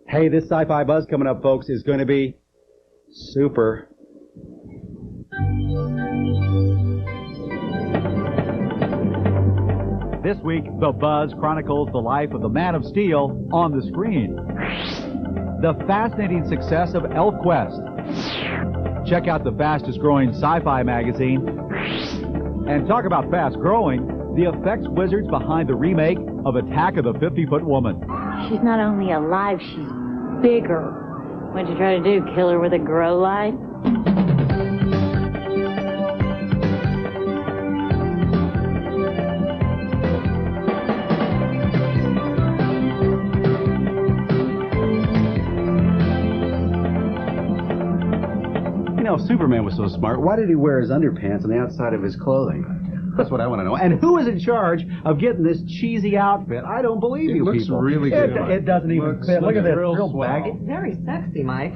Hey, this Sci-Fi Buzz coming up, folks, is going to be super. This week, The Buzz chronicles the life of the Man of Steel on the screen. The fascinating success of Elfquest. Check out the fastest-growing sci-fi magazine. And talk about fast-growing, the effects wizards behind the remake of Attack of the 50-Foot Woman. She's not only alive, she's bigger. What'd you try to do, kill her with a grow light? You know, if Superman was so smart, why did he wear his underpants on the outside of his clothing? That's what I want to know. And who is in charge of getting this cheesy outfit? I don't believe you people. It looks really good. It doesn't even fit. Look at that real baggy. It's very sexy, Mike.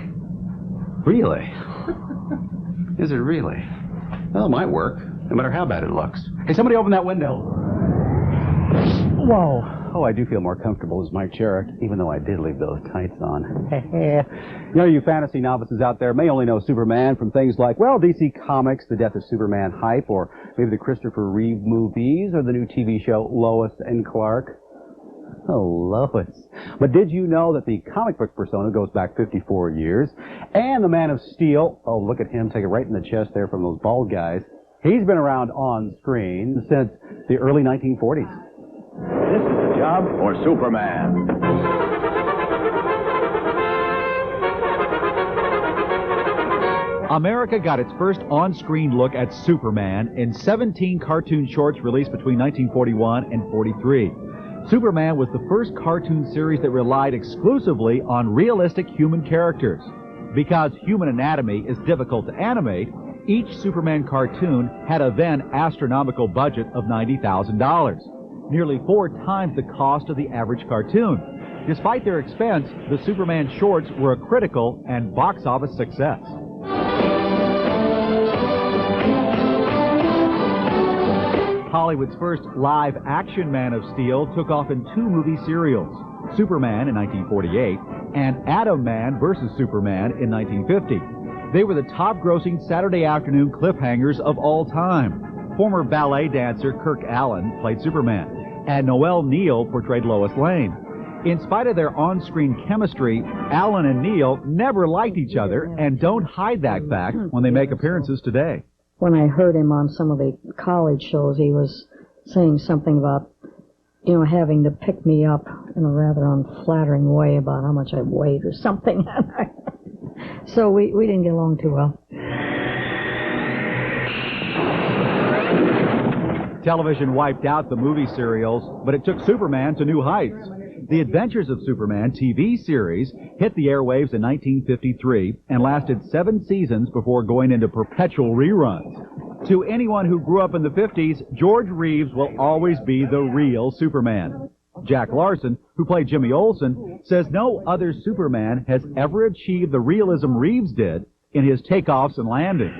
Really? Is it really? Well, it might work, no matter how bad it looks. Hey, somebody open that window. Whoa. Oh, I do feel more comfortable as Mike Sherrick, even though I did leave those tights on. You know, you fantasy novices out there may only know Superman from things like, well, DC Comics, the Death of Superman hype, or maybe the Christopher Reeve movies, or the new TV show Lois and Clark. Oh, Lois. But did you know that the comic book persona goes back 54 years? And the Man of Steel, oh, look at him, take it right in the chest there from those bald guys. He's been around on screen since the early 1940s. This is the job for Superman. America got its first on-screen look at Superman in 17 cartoon shorts released between 1941 and 43. Superman was the first cartoon series that relied exclusively on realistic human characters. Because human anatomy is difficult to animate, each Superman cartoon had a then astronomical budget of $90,000. Nearly 4 times the cost of the average cartoon. Despite their expense, the Superman shorts were a critical and box office success. Hollywood's first live-action Man of Steel took off in 2 movie serials, Superman in 1948 and Atom Man vs. Superman in 1950. They were the top-grossing Saturday afternoon cliffhangers of all time. Former ballet dancer Kirk Allen played Superman, and Noel Neill portrayed Lois Lane. In spite of their on-screen chemistry, Allen and Neill never liked each other and don't hide that fact when they make appearances today. When I heard him on some of the college shows, he was saying something about, you know, having to pick me up in a rather unflattering way about how much I weighed or something. So we didn't get along too well. Television wiped out the movie serials, but it took Superman to new heights. The Adventures of Superman TV series hit the airwaves in 1953 and lasted 7 seasons before going into perpetual reruns. To anyone who grew up in the 50s, George Reeves will always be the real Superman. Jack Larson, who played Jimmy Olsen, says no other Superman has ever achieved the realism Reeves did in his takeoffs and landings.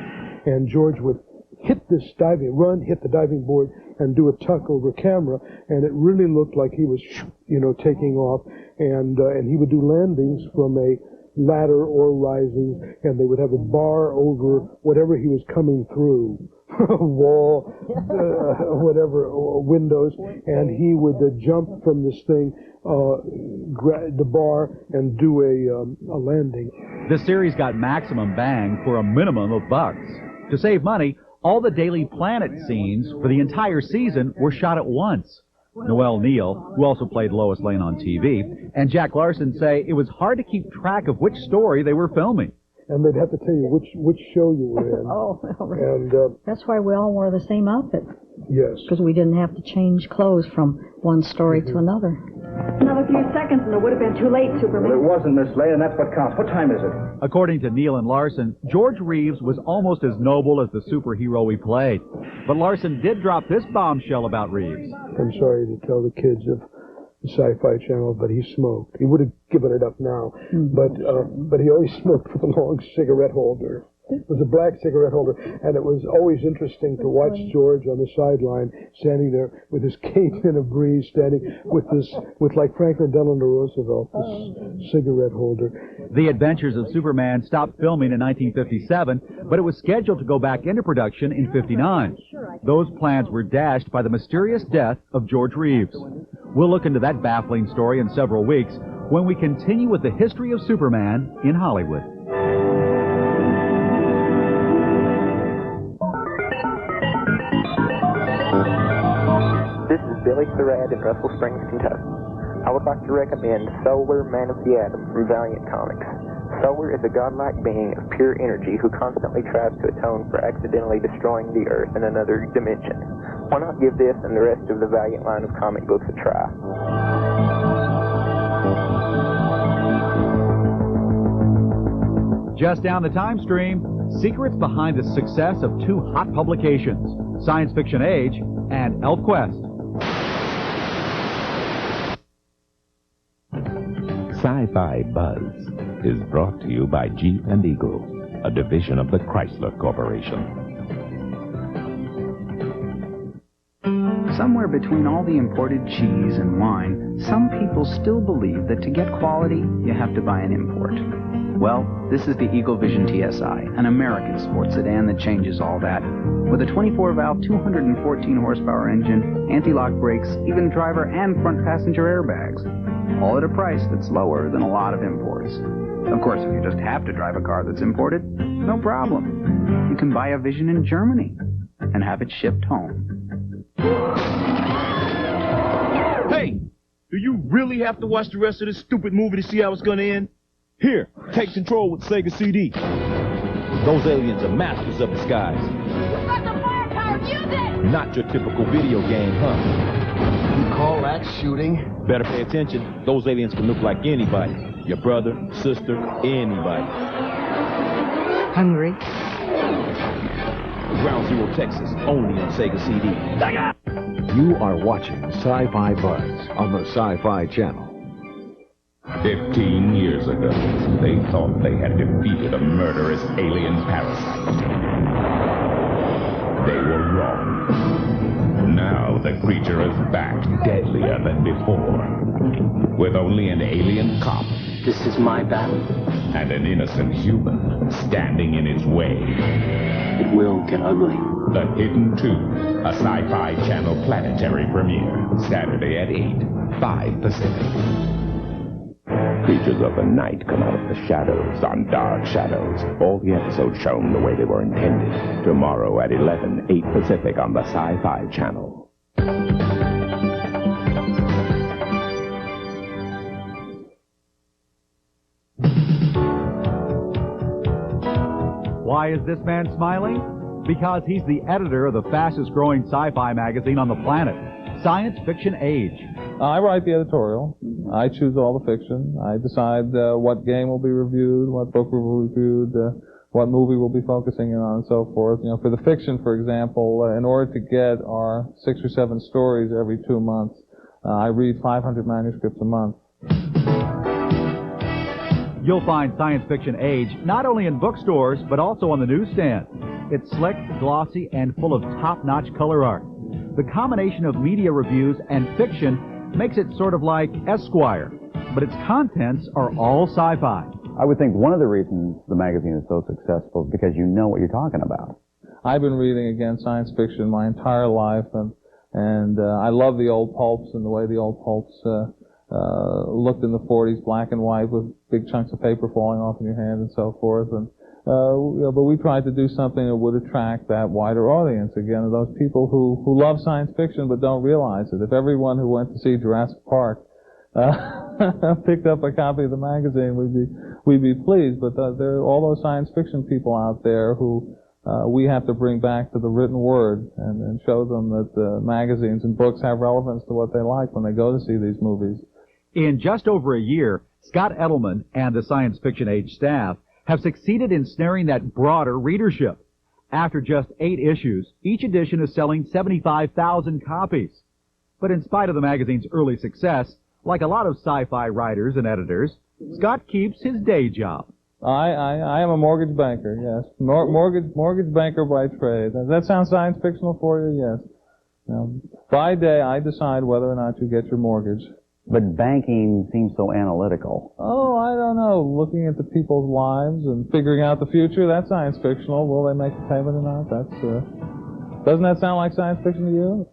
And George would hit the diving board, and do a tuck over camera, and it really looked like he was, you know, taking off, and he would do landings from a ladder or rising, and they would have a bar over whatever he was coming through, wall, whatever, windows, and he would jump from this thing, grab the bar, and do a landing. The series got maximum bang for a minimum of bucks. To save money, all the Daily Planet scenes for the entire season were shot at once. Noel Neill, who also played Lois Lane on TV, and Jack Larson say it was hard to keep track of which story they were filming. And they'd have to tell you which show you were in. Oh, well, and that's why we all wore the same outfit. Yes. Because we didn't have to change clothes from one story to another. Another few seconds and it would have been too late, Superman. Well, it wasn't, Miss Lane, and that's what counts. What time is it? According to Neil and Larson, George Reeves was almost as noble as the superhero he played. But Larson did drop this bombshell about Reeves. I'm sorry to tell the kids of the Sci-Fi Channel, but he smoked. He would have given it up now, but he always smoked with a long cigarette holder. It was a black cigarette holder, and it was always interesting to watch George on the sideline, standing there with his cape in a breeze, standing with like Franklin Delano Roosevelt, this cigarette holder. The Adventures of Superman stopped filming in 1957, but it was scheduled to go back into production in 59. Those plans were dashed by the mysterious death of George Reeves. We'll look into that baffling story in several weeks when we continue with the history of Superman in Hollywood. This is Billy Surratt in Russell Springs, Kentucky. I would like to recommend Solar Man of the Atom from Valiant Comics. Solar is a godlike being of pure energy who constantly tries to atone for accidentally destroying the Earth in another dimension. Why not give this and the rest of the Valiant line of comic books a try? Just down the time stream, secrets behind the success of two hot publications, Science Fiction Age and Elfquest. Sci-Fi Buzz is brought to you by Jeep and Eagle, a division of the Chrysler Corporation. Somewhere between all the imported cheese and wine, some people still believe that to get quality, you have to buy an import. Well, this is the Eagle Vision TSI, an American sports sedan that changes all that. With a 24-valve, 214-horsepower engine, anti-lock brakes, even driver and front passenger airbags. All at a price that's lower than a lot of imports. Of course, if you just have to drive a car that's imported, no problem. You can buy a Vision in Germany and have it shipped home. Hey, do you really have to watch the rest of this stupid movie to see how it's gonna end? Here, take control with Sega CD. Those aliens are masters of disguise. You've got the firepower, use it! Not your typical video game, huh? You call that shooting? Better pay attention. Those aliens can look like anybody. Your brother, sister, anybody. Hungry? Ground Zero, Texas, only on Sega CD. You are watching Sci-Fi Buzz on the Sci-Fi Channel. 15 years ago, they thought they had defeated a murderous alien parasite. They were wrong. Now the creature is back, deadlier than before. With only an alien cop. This is my battle. And an innocent human standing in its way. It will get ugly. The Hidden Two, a Sci-Fi Channel planetary premiere. Saturday at 8, 5 Pacific. Creatures of the night come out of the shadows on Dark Shadows. All the episodes shown the way they were intended. Tomorrow at 11, 8 Pacific on the Sci-Fi Channel. Why is this man smiling? Because he's the editor of the fastest-growing sci-fi magazine on the planet, Science Fiction Age. I write the editorial. I choose all the fiction. I decide what game will be reviewed, what book will be reviewed, what movie we'll be focusing in on, and so forth. You know, for the fiction, for example, in order to get our 6 or 7 stories every 2 months, I read 500 manuscripts a month. You'll find Science Fiction Age not only in bookstores, but also on the newsstand. It's slick, glossy, and full of top-notch color art. The combination of media reviews and fiction makes it sort of like Esquire, but its contents are all sci-fi. I would think one of the reasons the magazine is so successful is because you know what you're talking about. I've been reading, again, science fiction my entire life, and I love the old pulps and the way the old pulps looked in the 40s, black and white, with big chunks of paper falling off in your hand and so forth. And but we tried to do something that would attract that wider audience, again, of those people who love science fiction but don't realize it. If everyone who went to see Jurassic Park picked up a copy of the magazine, we'd be pleased. But there are all those science fiction people out there who we have to bring back to the written word and show them that magazines and books have relevance to what they like when they go to see these movies. In just over a year, Scott Edelman and the Science Fiction Age staff have succeeded in snaring that broader readership. After just 8 issues, each edition is selling 75,000 copies. But in spite of the magazine's early success, like a lot of sci-fi writers and editors, Scott keeps his day job. I am a mortgage banker, yes. Mortgage banker by trade. Does that sound science fictional for you? Yes. By day, I decide whether or not you get your mortgage. But banking seems so analytical. Oh, I don't know. Looking at the people's lives and figuring out the future, that's science fictional. Will they make the payment or not? Doesn't that sound like science fiction to you?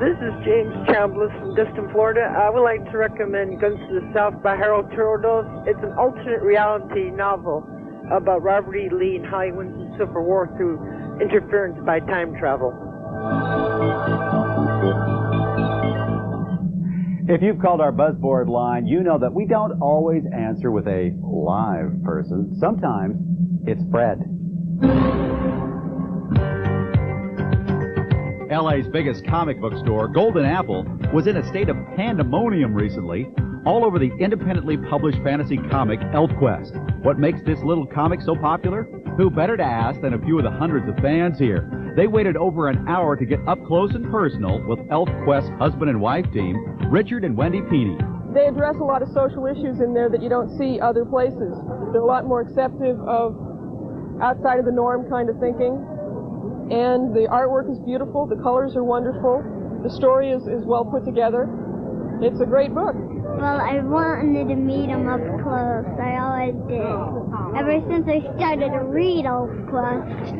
This is James Chambliss from Destin, Florida. I would like to recommend Guns to the South by Harold Turtles. It's an alternate reality novel about Robert E. Lee and how he wins the Civil War through interference by time travel. If you've called our buzzboard line, you know that we don't always answer with a live person. Sometimes it's Fred. LA's biggest comic book store, Golden Apple, was in a state of pandemonium recently all over the independently published fantasy comic Elfquest. What makes this little comic so popular? Who better to ask than a few of the hundreds of fans here? They waited over an hour to get up close and personal with Elfquest's husband and wife team, Richard and Wendy Peeney. They address a lot of social issues in there that you don't see other places. They're a lot more accepting of outside of the norm kind of thinking. And the artwork is beautiful, the colors are wonderful, the story is well put together. It's a great book. Well, I wanted to meet him up close. I always did. Ever since I started to read Elfquest.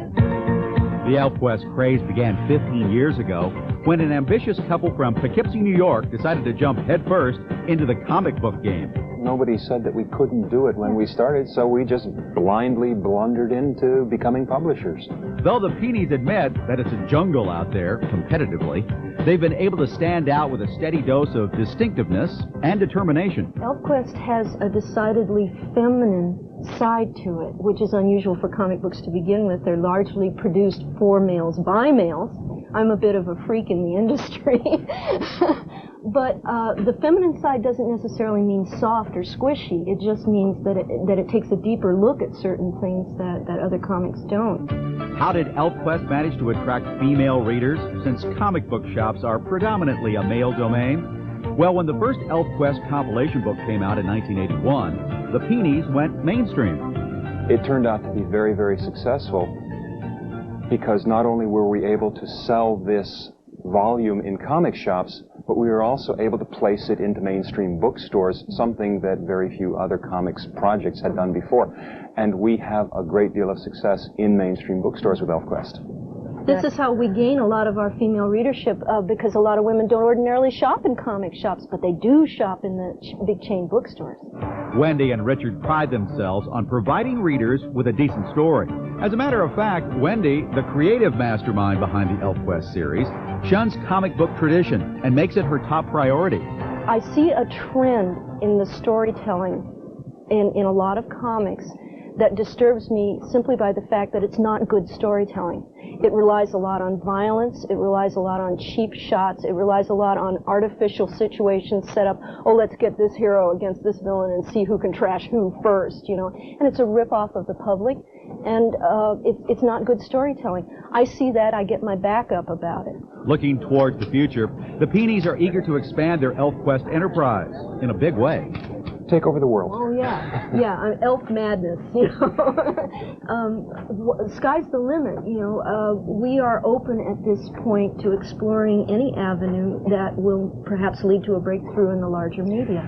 The Elfquest craze began 15 years ago when an ambitious couple from Poughkeepsie, New York decided to jump headfirst into the comic book game. Nobody said that we couldn't do it when we started, so we just blindly blundered into becoming publishers. Though the Peenies admit that it's a jungle out there, competitively, they've been able to stand out with a steady dose of distinctiveness and determination. Elfquest has a decidedly feminine side to it, which is unusual for comic books to begin with. They're largely produced for males by males. I'm a bit of a freak in the industry. But the feminine side doesn't necessarily mean soft or squishy. It just means that it takes a deeper look at certain things that other comics don't. How did Elfquest manage to attract female readers, since comic book shops are predominantly a male domain? Well, when the first Elfquest compilation book came out in 1981, the Peenies went mainstream. It turned out to be very, very successful because not only were we able to sell this volume in comic shops, but we were also able to place it into mainstream bookstores, something that very few other comics projects had done before. And we have a great deal of success in mainstream bookstores with Elfquest. This is how we gain a lot of our female readership, because a lot of women don't ordinarily shop in comic shops, but they do shop in the big chain bookstores. Wendy and Richard pride themselves on providing readers with a decent story. As a matter of fact, Wendy, the creative mastermind behind the Elfquest series, shuns comic book tradition and makes it her top priority. I see a trend in the storytelling in a lot of comics that disturbs me simply by the fact that it's not good storytelling. It relies a lot on violence, it relies a lot on cheap shots, it relies a lot on artificial situations set up, oh, let's get this hero against this villain and see who can trash who first, you know. And it's a rip-off of the public, and it's not good storytelling. I see that, I get my back up about it. Looking towards the future, the Peenies are eager to expand their Elfquest enterprise in a big way. Take over the world. Oh, yeah. Yeah, elf madness, you know. Sky's the limit, you know. We are open at this point to exploring any avenue that will perhaps lead to a breakthrough in the larger media.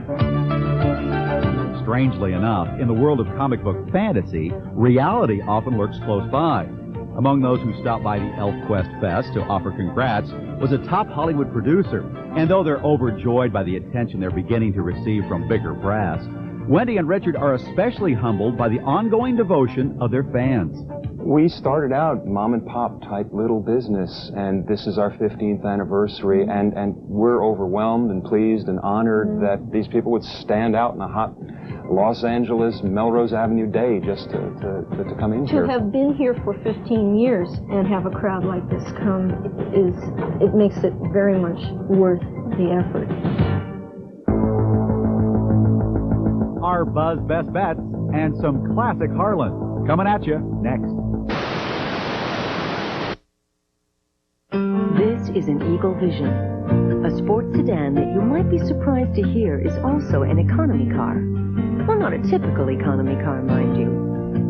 Strangely enough, in the world of comic book fantasy, reality often lurks close by. Among those who stopped by the Elfquest Fest to offer congrats was a top Hollywood producer. And though they're overjoyed by the attention they're beginning to receive from bigger brass, Wendy and Richard are especially humbled by the ongoing devotion of their fans. We started out mom and pop type little business, and this is our 15th anniversary, and we're overwhelmed and pleased and honored that these people would stand out in a hot Los Angeles, Melrose Avenue day just to come in here. To have been here for 15 years and have a crowd like this come it makes it very much worth the effort. Our Buzz Best Bets and some classic Harlan coming at you next. This is an Eagle Vision, a sport sports sedan that you might be surprised to hear is also an economy car. Well, not a typical economy car, mind you.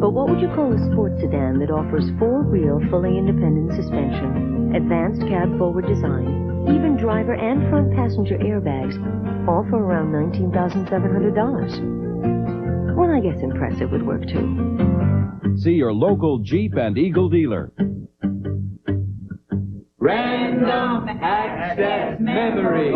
But what would you call a sports sedan that offers four-wheel, fully independent suspension, advanced cab forward design, even driver and front passenger airbags, all for around $19,700? Well, I guess impressive would work too. See your local Jeep and Eagle dealer. Random access memory.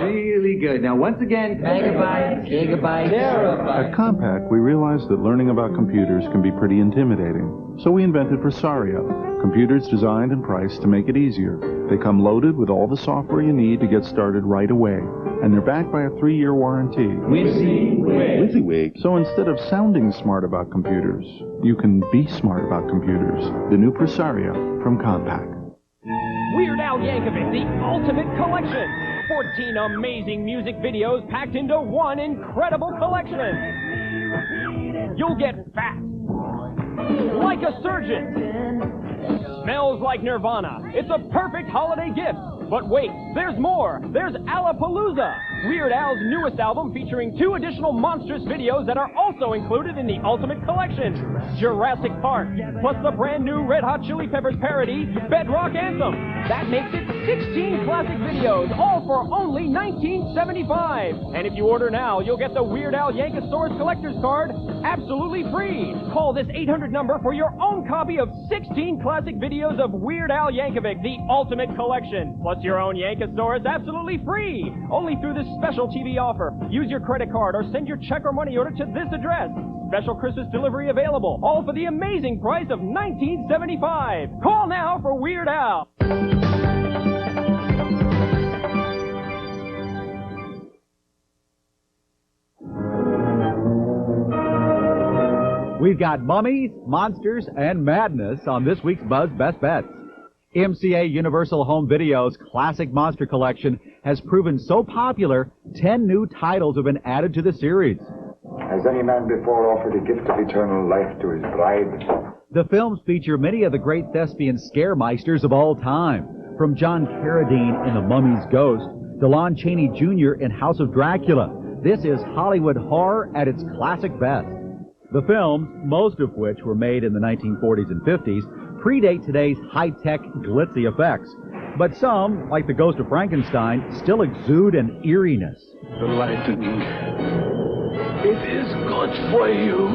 Really good. Now, once again, megabytes, gigabytes, terabytes. At Compaq, we realized that learning about computers can be pretty intimidating. So we invented Presario, computers designed and priced to make it easier. They come loaded with all the software you need to get started right away. And they're backed by a 3-year warranty. WYSIWYG. So instead of sounding smart about computers, you can be smart about computers. The new Presario from Compaq. Weird Al Yankovic, the ultimate collection. 14 amazing music videos packed into one incredible collection. You'll get fat, like a surgeon. Smells like Nirvana. It's a perfect holiday gift. But wait, there's more. There's Alapalooza, Weird Al's newest album featuring 2 additional monstrous videos that are also included in the Ultimate Collection. Jurassic Park, plus the brand new Red Hot Chili Peppers parody, Bedrock Anthem. That makes it 16 classic videos, all for only $19.75. And if you order now, you'll get the Weird Al Yankosaurus collector's card absolutely free. Call this 800 number for your own copy of 16 classic videos of Weird Al Yankovic, the Ultimate Collection. Plus your own Yankosaurus absolutely free. Only through this special TV offer. Use your credit card or send your check or money order to this address. Special Christmas delivery available. All for the amazing price of $19.75. Call now for Weird Al. We've got mummies, monsters, and madness on this week's Buzz Best Bets. MCA Universal Home Video's Classic Monster Collection has proven so popular, 10 new titles have been added to the series. Has any man before offered a gift of eternal life to his bride? The films feature many of the great thespian scaremeisters of all time, from John Carradine in The Mummy's Ghost to Lon Chaney Jr. in House of Dracula. This is Hollywood horror at its classic best. The films, most of which were made in the 1940s and 50s, predate today's high-tech, glitzy effects. But some, like The Ghost of Frankenstein, still exude an eeriness. The lightning. It is good for you.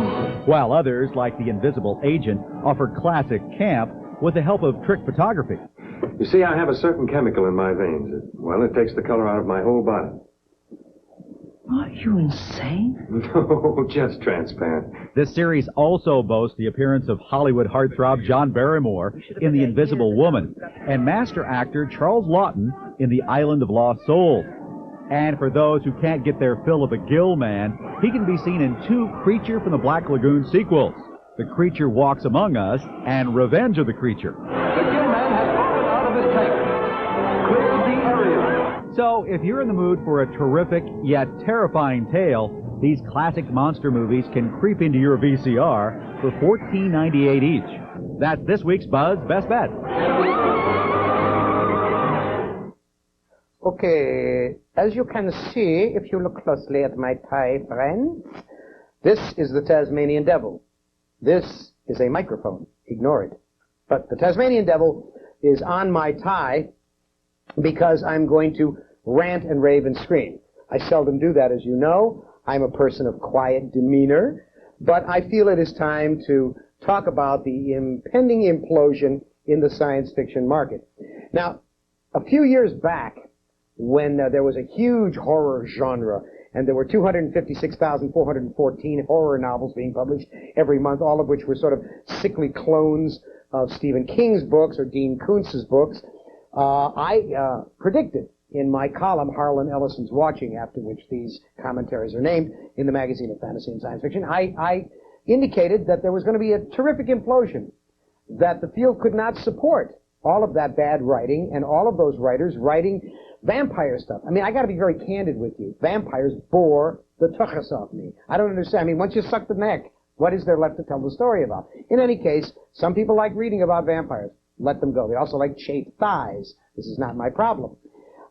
While others, like The Invisible Agent, offer classic camp with the help of trick photography. You see, I have a certain chemical in my veins. It takes the color out of my whole body. Are you insane? No, just transparent. This series also boasts the appearance of Hollywood heartthrob John Barrymore in The Invisible Woman and master actor Charles Laughton in The Island of Lost Souls. And for those who can't get their fill of the Gill Man, he can be seen in 2 Creature from the Black Lagoon sequels, The Creature Walks Among Us and Revenge of the Creature. The Gill Man has fallen out of his tank. Clear the area. So, if you're in the mood for a terrific yet terrifying tale, these classic monster movies can creep into your VCR for $14.98 each. That's this week's Buzz Best Bet. Okay, as you can see, if you look closely at my tie, friends, this is the Tasmanian Devil. This is a microphone. Ignore it. But the Tasmanian Devil is on my tie because I'm going to rant and rave and scream. I seldom do that, as you know. I'm a person of quiet demeanor, but I feel it is time to talk about the impending implosion in the science fiction market. Now, a few years back, when there was a huge horror genre, and there were 256,414 horror novels being published every month, all of which were sort of sickly clones of Stephen King's books or Dean Koontz's books, I predicted in my column, Harlan, Ellison's Watching, after which these commentaries are named, in the magazine of fantasy and science fiction, I indicated that there was going to be a terrific implosion, that the field could not support all of that bad writing and all of those writers writing vampire stuff. I mean, I got to be very candid with you. Vampires bore the tuchus off me. I don't understand. I mean, once you suck the neck, what is there left to tell the story about? In any case, some people like reading about vampires. Let them go. They also like chafed thighs. This is not my problem.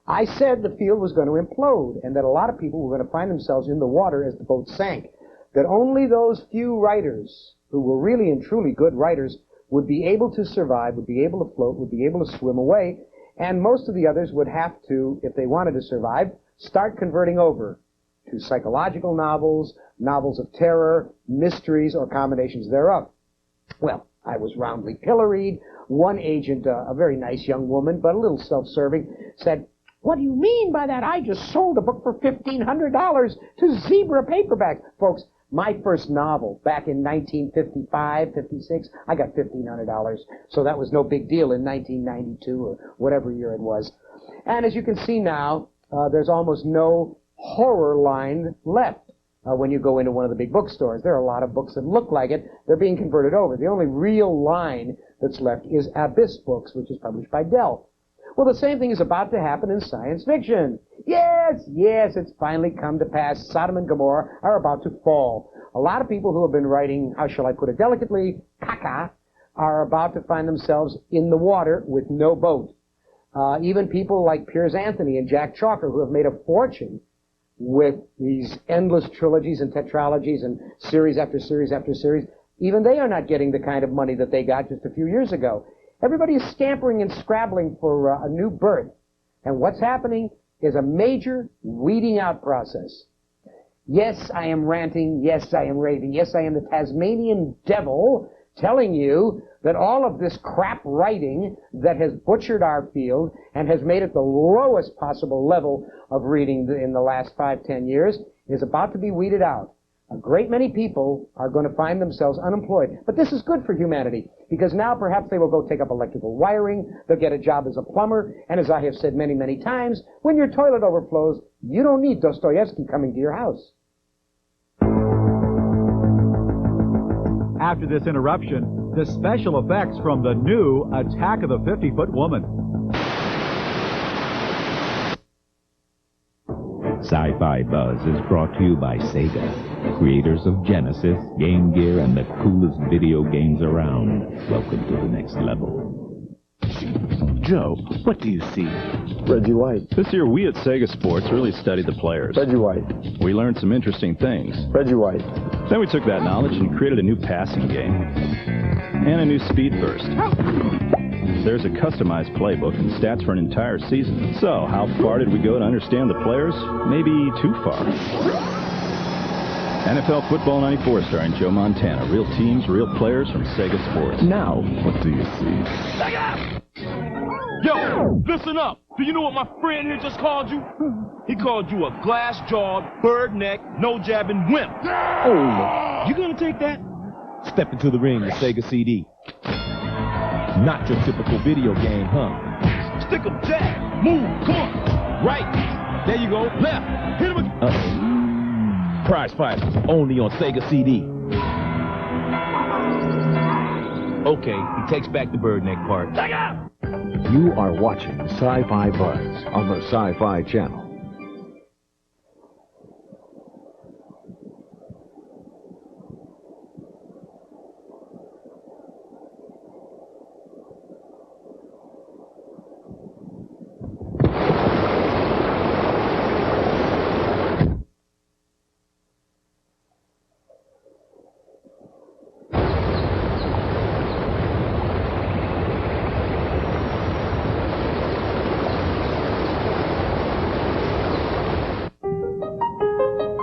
I said the field was going to implode and that a lot of people were going to find themselves in the water as the boat sank. That only those few writers who were really and truly good writers would be able to survive, would be able to float, would be able to swim away, and most of the others would have to, if they wanted to survive, start converting over to psychological novels, novels of terror, mysteries, or combinations thereof. Well, I was roundly pilloried. One agent, a very nice young woman, but a little self-serving, said, "What do you mean by that? I just sold a book for $1,500 to Zebra Paperback." Folks, my first novel back in 1955, 56, I got $1,500. So that was no big deal in 1992 or whatever year it was. And as you can see now, there's almost no horror line left. When you go into one of the big bookstores, there are a lot of books that look like it. They're being converted over. The only real line that's left is Abyss Books, which is published by Dell. Well, the same thing is about to happen in science fiction. Yes, it's finally come to pass. Sodom and Gomorrah are about to fall. A lot of people who have been writing, how shall I put it delicately, caca, are about to find themselves in the water with no boat. Even people like Piers Anthony and Jack Chalker, who have made a fortune with these endless trilogies and tetralogies and series after series after series, even they are not getting the kind of money that they got just a few years ago. Everybody is scampering and scrabbling for a new birth. And what's happening is a major weeding out process. Yes, I am ranting. Yes, I am raving. Yes, I am the Tasmanian devil telling you that all of this crap writing that has butchered our field and has made it the lowest possible level of reading in the last 5-10 years is about to be weeded out. A great many people are going to find themselves unemployed. But this is good for humanity, because now perhaps they will go take up electrical wiring, they'll get a job as a plumber, and as I have said many, many times, when your toilet overflows, you don't need Dostoevsky coming to your house. After this interruption, the special effects from the new Attack of the 50-Foot Woman. Sci-Fi Buzz is brought to you by Sega, creators of Genesis, Game Gear, and the coolest video games around. Welcome to the next level. Joe, what do you see? Reggie White. This year, we at Sega Sports really studied the players. Reggie White. We learned some interesting things. Reggie White. Then we took that knowledge and created a new passing game and a new speed burst. There's a customized playbook and stats for an entire season. So, how far did we go to understand the players? Maybe too far. NFL Football 94 starring Joe Montana. Real teams, real players from Sega Sports. Now, what do you see? Yo, listen up. Do you know what my friend here just called you? He called you a glass-jawed, bird-necked, no-jabbing wimp. Oh, you gonna take that? Step into the ring with Sega CD. Not your typical video game, huh? Stick 'em, jab, move, come on. Right. There you go. Left. Hit him again. Uh-oh. Prize fighters, only on Sega CD. Okay, he takes back the bird neck part. Take out! You are watching Sci-Fi Buzz on the Sci-Fi Channel.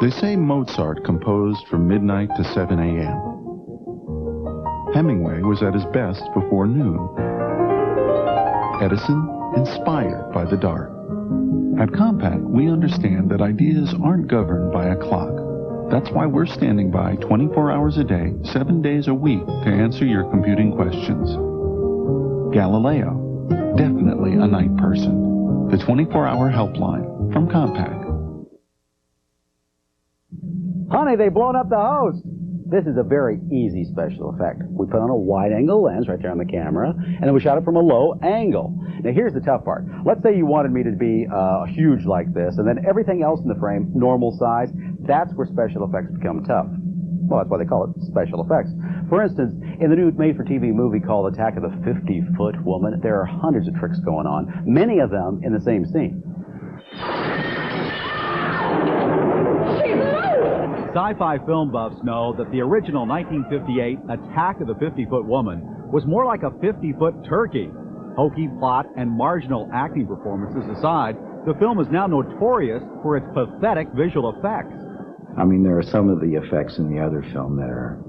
They say Mozart composed from midnight to 7 a.m. Hemingway was at his best before noon. Edison, inspired by the dark. At Compaq, we understand that ideas aren't governed by a clock. That's why we're standing by 24 hours a day, 7 days a week to answer your computing questions. Galileo, definitely a night person. The 24-hour helpline from Compaq. Honey, they've blown up the host. This is a very easy special effect. We put on a wide-angle lens right there on the camera, and then we shot it from a low angle. Now, here's the tough part. Let's say you wanted me to be huge like this, and then everything else in the frame, normal size. That's where special effects become tough. Well, that's why they call it special effects. For instance, in the new made-for-TV movie called Attack of the 50-Foot Woman, there are hundreds of tricks going on, many of them in the same scene. Sci-fi film buffs know that the original 1958 Attack of the 50-Foot Woman was more like a 50-foot turkey. Hokey plot and marginal acting performances aside, the film is now notorious for its pathetic visual effects. I mean, there are some of the effects in the other film that are,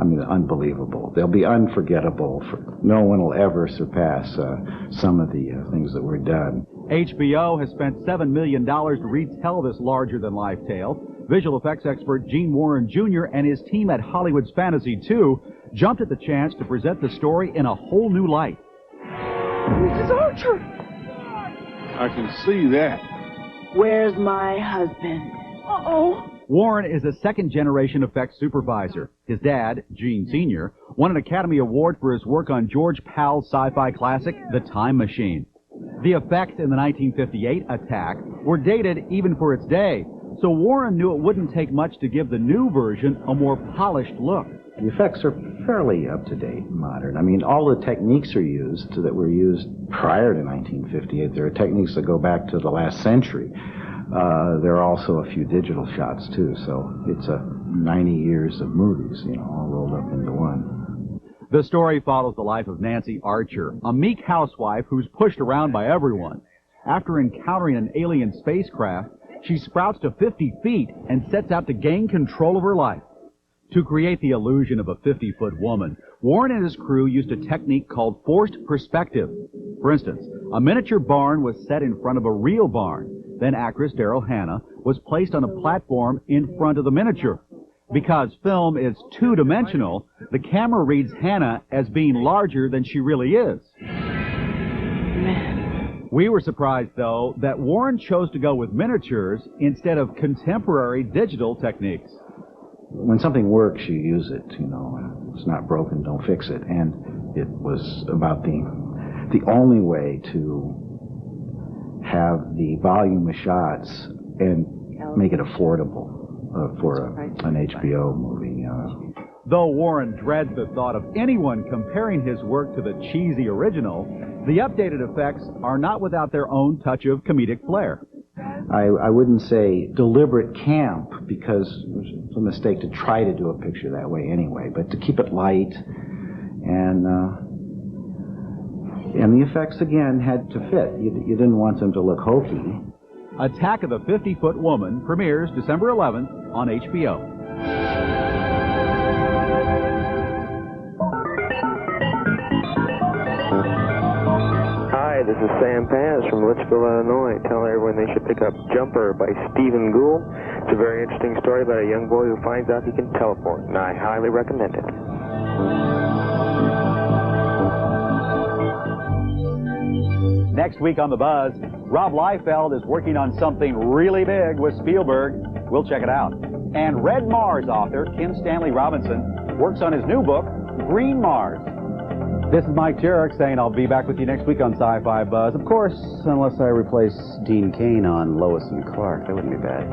unbelievable. They'll be unforgettable. No one will ever surpass some of the things that were done. HBO has spent $7 million to retell this larger-than-life tale. Visual effects expert Gene Warren Jr. and his team at Hollywood's Fantasy 2 jumped at the chance to present the story in a whole new light. Mrs. Archer! I can see that. Where's my husband? Uh-oh. Warren is a second-generation effects supervisor. His dad, Gene Sr., won an Academy Award for his work on George Pal's sci-fi classic, The Time Machine. The effects in the 1958 Attack were dated even for its day, so Warren knew it wouldn't take much to give the new version a more polished look. The effects are fairly up-to-date, modern. I mean, all the techniques are used that were used prior to 1958. There are techniques that go back to the last century. There are also a few digital shots, too, so it's 90 years of movies, all rolled up into one. The story follows the life of Nancy Archer, a meek housewife who's pushed around by everyone. After encountering an alien spacecraft, she sprouts to 50 feet and sets out to gain control of her life. To create the illusion of a 50-foot woman, Warren and his crew used a technique called forced perspective. For instance, a miniature barn was set in front of a real barn. Then actress Daryl Hannah was placed on a platform in front of the miniature. Because film is two-dimensional, the camera reads Hannah as being larger than she really is. We were surprised, though, that Warren chose to go with miniatures instead of contemporary digital techniques. When something works, you use it, It's not broken, don't fix it. And it was about the only way to have the volume of shots and make it affordable for an HBO movie. Though Warren dreads the thought of anyone comparing his work to the cheesy original, the updated effects are not without their own touch of comedic flair. I wouldn't say deliberate camp, because it's a mistake to try to do a picture that way anyway, but to keep it light, and the effects, again, had to fit. You didn't want them to look hokey. Attack of the 50-Foot Woman premieres December 11th on HBO. Hi, this is Sam Paz from Litchfield, Illinois, telling everyone they should pick up Jumper by Stephen Gould. It's a very interesting story about a young boy who finds out he can teleport, and I highly recommend it. Next week on The Buzz, Rob Liefeld is working on something really big with Spielberg. We'll check it out. And Red Mars author Kim Stanley Robinson works on his new book, Green Mars. This is Mike Jarek saying I'll be back with you next week on Sci-Fi Buzz. Of course, unless I replace Dean Cain on Lois and Clark. That wouldn't be bad.